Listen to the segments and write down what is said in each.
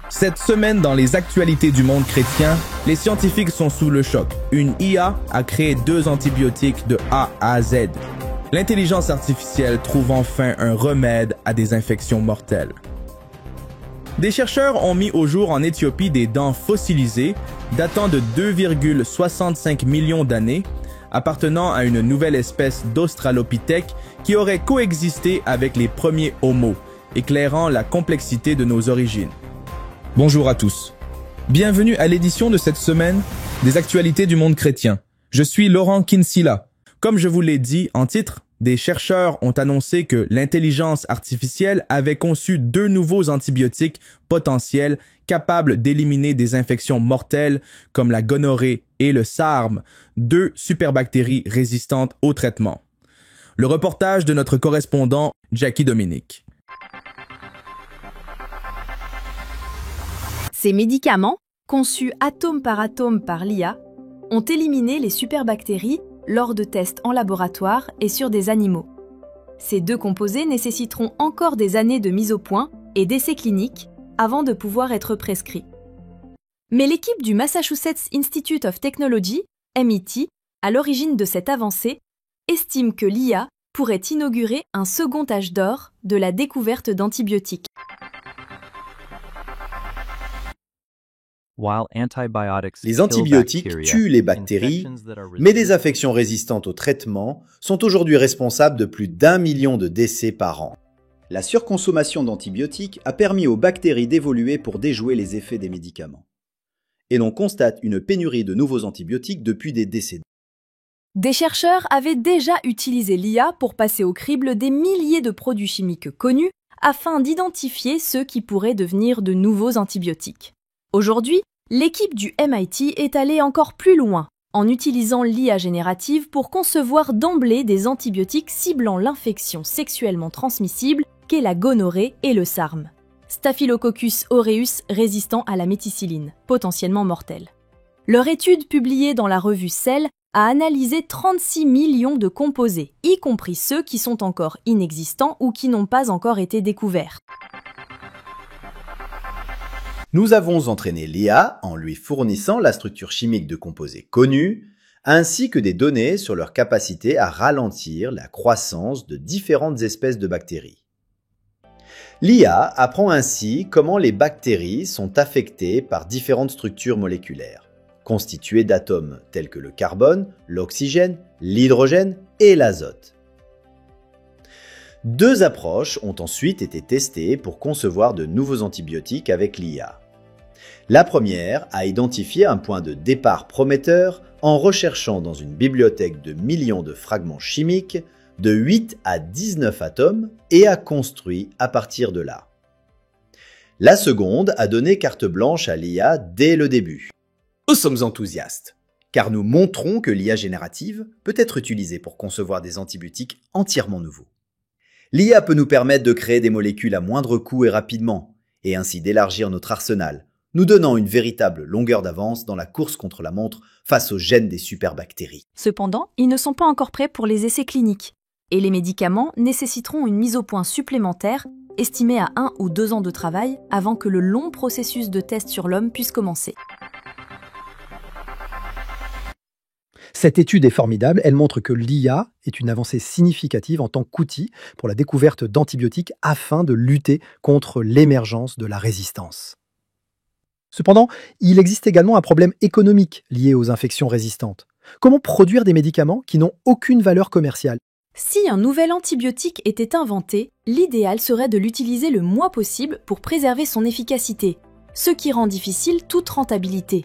Cette semaine, dans les actualités du monde chrétien, les scientifiques sont sous le choc. Une IA a créé 2 antibiotiques de A à Z. L'intelligence artificielle trouve enfin un remède à des infections mortelles. Des chercheurs ont mis au jour en Éthiopie des dents fossilisées datant de 2,65 millions d'années, appartenant à une nouvelle espèce d'Australopithèque qui aurait coexisté avec les premiers Homo, éclairant la complexité de nos origines. Bonjour à tous. Bienvenue à l'édition de cette semaine des actualités du monde chrétien. Je suis Laurent Kinsilla. Comme je vous l'ai dit en titre, des chercheurs ont annoncé que l'intelligence artificielle avait conçu 2 nouveaux antibiotiques potentiels capables d'éliminer des infections mortelles comme la gonorrhée et le SARM, 2 superbactéries résistantes au traitement. Le reportage de notre correspondant Jackie Dominique. Ces médicaments, conçus atome par l'IA, ont éliminé les superbactéries lors de tests en laboratoire et sur des animaux. Ces 2 composés nécessiteront encore des années de mise au point et d'essais cliniques avant de pouvoir être prescrits. Mais l'équipe du Massachusetts Institute of Technology, MIT, à l'origine de cette avancée, estime que l'IA pourrait inaugurer un second âge d'or de la découverte d'antibiotiques. Les antibiotiques tuent les bactéries, mais des affections résistantes au traitement sont aujourd'hui responsables de plus d'1 million de décès par an. La surconsommation d'antibiotiques a permis aux bactéries d'évoluer pour déjouer les effets des médicaments. Et l'on constate une pénurie de nouveaux antibiotiques depuis des décennies. Des chercheurs avaient déjà utilisé l'IA pour passer au crible des milliers de produits chimiques connus afin d'identifier ceux qui pourraient devenir de nouveaux antibiotiques. Aujourd'hui, l'équipe du MIT est allée encore plus loin en utilisant l'IA générative pour concevoir d'emblée des antibiotiques ciblant l'infection sexuellement transmissible qu'est la gonorrhée et le SARM. Staphylococcus aureus résistant à la méticilline, potentiellement mortel. Leur étude publiée dans la revue Cell a analysé 36 millions de composés, y compris ceux qui sont encore inexistants ou qui n'ont pas encore été découverts. Nous avons entraîné l'IA en lui fournissant la structure chimique de composés connus, ainsi que des données sur leur capacité à ralentir la croissance de différentes espèces de bactéries. L'IA apprend ainsi comment les bactéries sont affectées par différentes structures moléculaires, constituées d'atomes tels que le carbone, l'oxygène, l'hydrogène et l'azote. 2 approches ont ensuite été testées pour concevoir de nouveaux antibiotiques avec l'IA. La première a identifié un point de départ prometteur en recherchant dans une bibliothèque de millions de fragments chimiques de 8 à 19 atomes et a construit à partir de là. La seconde a donné carte blanche à l'IA dès le début. Nous sommes enthousiastes, car nous montrons que l'IA générative peut être utilisée pour concevoir des antibiotiques entièrement nouveaux. L'IA peut nous permettre de créer des molécules à moindre coût et rapidement, et ainsi d'élargir notre arsenal, nous donnant une véritable longueur d'avance dans la course contre la montre face aux gènes des superbactéries. Cependant, ils ne sont pas encore prêts pour les essais cliniques, et les médicaments nécessiteront une mise au point supplémentaire, estimée à 1 ou 2 ans de travail, avant que le long processus de test sur l'homme puisse commencer. Cette étude est formidable, elle montre que l'IA est une avancée significative en tant qu'outil pour la découverte d'antibiotiques afin de lutter contre l'émergence de la résistance. Cependant, il existe également un problème économique lié aux infections résistantes. Comment produire des médicaments qui n'ont aucune valeur commerciale ? Si un nouvel antibiotique était inventé, l'idéal serait de l'utiliser le moins possible pour préserver son efficacité, ce qui rend difficile toute rentabilité.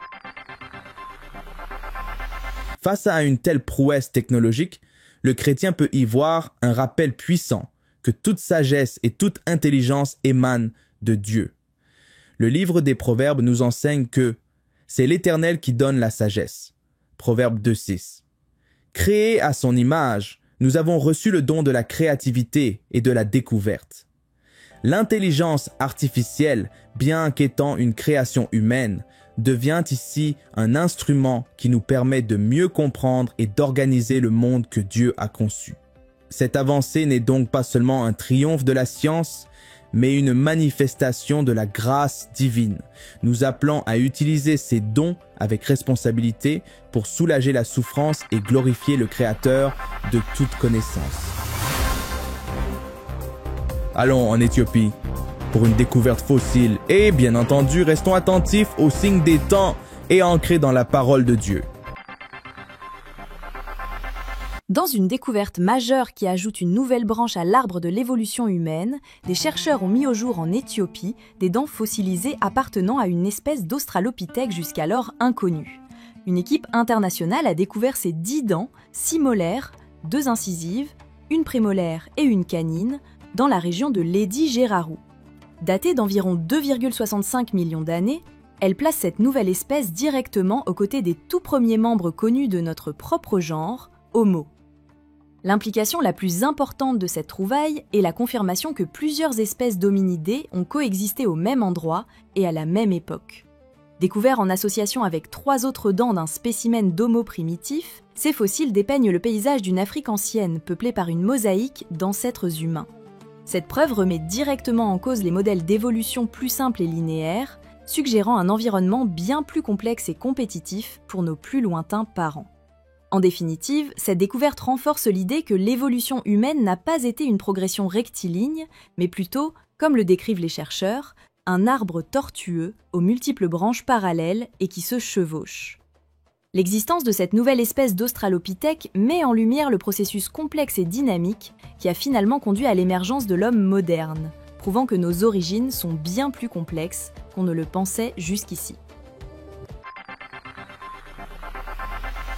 Face à une telle prouesse technologique, le chrétien peut y voir un rappel puissant que toute sagesse et toute intelligence émanent de Dieu. Le livre des Proverbes nous enseigne que c'est l'Éternel qui donne la sagesse. Proverbe 2,6. Créés à son image, nous avons reçu le don de la créativité et de la découverte. L'intelligence artificielle, bien qu'étant une création humaine, devient ici un instrument qui nous permet de mieux comprendre et d'organiser le monde que Dieu a conçu. Cette avancée n'est donc pas seulement un triomphe de la science, mais une manifestation de la grâce divine, nous appelant à utiliser ces dons avec responsabilité pour soulager la souffrance et glorifier le Créateur de toute connaissance. Allons en Éthiopie pour une découverte fossile et, bien entendu, restons attentifs aux signes des temps et ancrés dans la parole de Dieu. Dans une découverte majeure qui ajoute une nouvelle branche à l'arbre de l'évolution humaine, des chercheurs ont mis au jour en Éthiopie des dents fossilisées appartenant à une espèce d'Australopithèque jusqu'alors inconnue. Une équipe internationale a découvert ces 10 dents, 6 molaires, 2 incisives, une prémolaire et une canine, dans la région de Ledi-Geraru. Datée d'environ 2,65 millions d'années, elle place cette nouvelle espèce directement aux côtés des tout premiers membres connus de notre propre genre, Homo. L'implication la plus importante de cette trouvaille est la confirmation que plusieurs espèces d'hominidés ont coexisté au même endroit et à la même époque. Découverts en association avec 3 autres dents d'un spécimen d'Homo primitif, ces fossiles dépeignent le paysage d'une Afrique ancienne peuplée par une mosaïque d'ancêtres humains. Cette preuve remet directement en cause les modèles d'évolution plus simples et linéaires, suggérant un environnement bien plus complexe et compétitif pour nos plus lointains parents. En définitive, cette découverte renforce l'idée que l'évolution humaine n'a pas été une progression rectiligne, mais plutôt, comme le décrivent les chercheurs, un arbre tortueux aux multiples branches parallèles et qui se chevauchent. L'existence de cette nouvelle espèce d'Australopithèque met en lumière le processus complexe et dynamique qui a finalement conduit à l'émergence de l'homme moderne, prouvant que nos origines sont bien plus complexes qu'on ne le pensait jusqu'ici.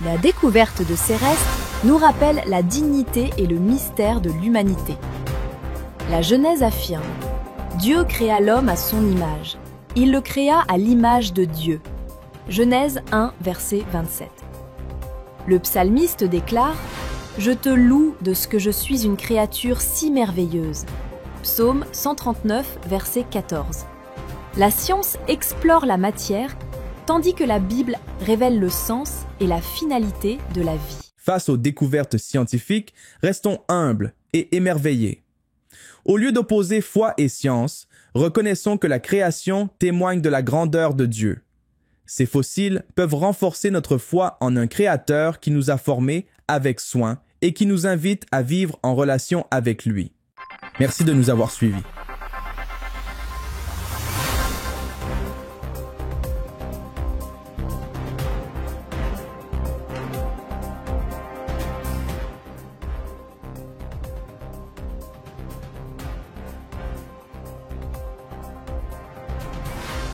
La découverte de ces restes nous rappelle la dignité et le mystère de l'humanité. La Genèse affirme « Dieu créa l'homme à son image. Il le créa à l'image de Dieu. » Genèse 1, verset 27. Le psalmiste déclare « Je te loue de ce que je suis une créature si merveilleuse. » Psaume 139, verset 14. La science explore la matière, tandis que la Bible révèle le sens et la finalité de la vie. Face aux découvertes scientifiques, restons humbles et émerveillés. Au lieu d'opposer foi et science, reconnaissons que la création témoigne de la grandeur de Dieu. Ces fossiles peuvent renforcer notre foi en un Créateur qui nous a formés avec soin et qui nous invite à vivre en relation avec lui. Merci de nous avoir suivis.